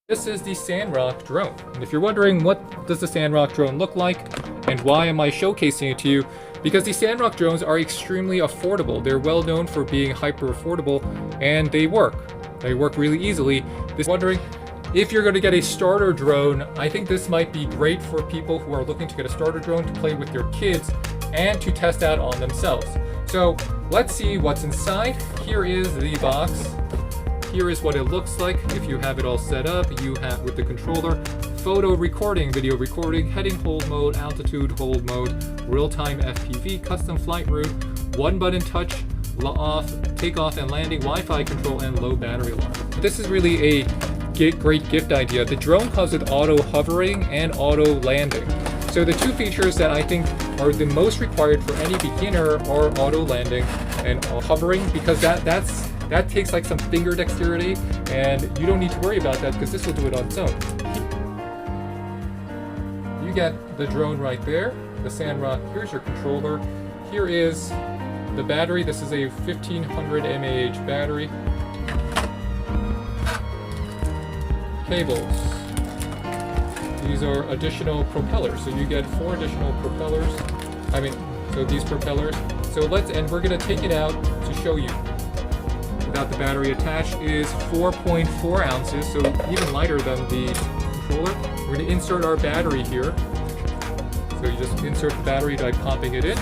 This is the SANROCK drone, and if you're wondering what does the SANROCK drone look like and why am I showcasing it to you, because the SANROCK drones are extremely affordable. They're well known for being hyper affordable, and they work. They work really easily. Wondering if you're going to get a starter drone, I think this might be great for people who are looking to get a starter drone to play with their kids and to test out on themselves. So let's see what's inside. Here is the box. Here is what it looks like if you have it all set up. You have with the controller, photo recording, video recording, heading hold mode, altitude hold mode, real-time FPV, custom flight route, one button touch, off, takeoff and landing, Wi-Fi control, and low battery life. This is really a great gift idea. The drone comes with auto hovering and auto landing. So the two features that I think are the most required for any beginner are auto landing and hovering, because that takes like some finger dexterity, and you don't need to worry about that because this will do it on its own. You get the drone right there, the SANROCK. Here's your controller. Here is the battery. This is a 1500 mAh battery. Cables. These are additional propellers. So you get 4 additional propellers. So these propellers. And we're gonna take it out to show you. Without the battery attached is 4.4 ounces, so even lighter than the controller. We're going to insert our battery here. So you just insert the battery by popping it in.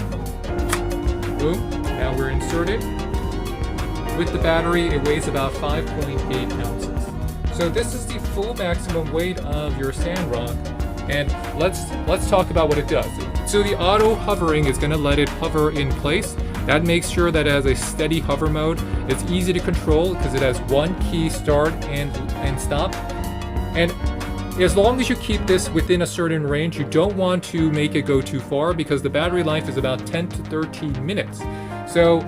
Boom. Now we're inserted. With the battery, it weighs about 5.8 ounces. So this is the full maximum weight of your SANROCK, and let's talk about what it does. So the auto hovering is going to let it hover in place. That makes sure that it has a steady hover mode. It's easy to control because it has one key, start and stop. And as long as you keep this within a certain range, you don't want to make it go too far because the battery life is about 10 to 13 minutes. So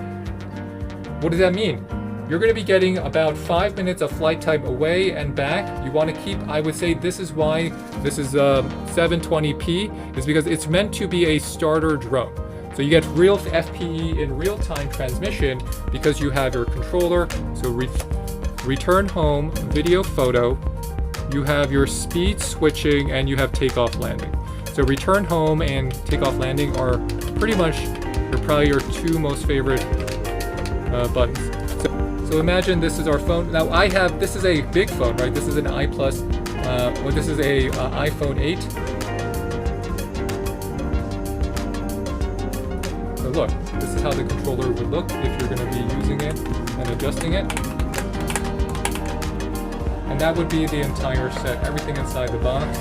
what does that mean? You're going to be getting about 5 minutes of flight time away and back. You want to keep, I would say this is why this is 720p, is because it's meant to be a starter drone. So you get real FPE in real-time transmission because you have your controller. So return home, video, photo. You have your speed switching, and you have takeoff landing. So return home and takeoff landing are pretty much probably your 2 most favorite buttons. So imagine this is our phone. Now this is a big phone, right? This is an I+, this is a iPhone 8. So look, this is how the controller would look if you're going to be using it and adjusting it. And that would be the entire set, everything inside the box.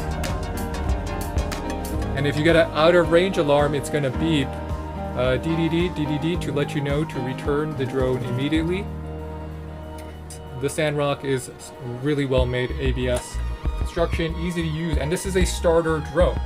And if you get an out of range alarm, it's going to beep DDD to let you know to return the drone immediately. The SANROCK is really well made, ABS construction, easy to use, and this is a starter drone.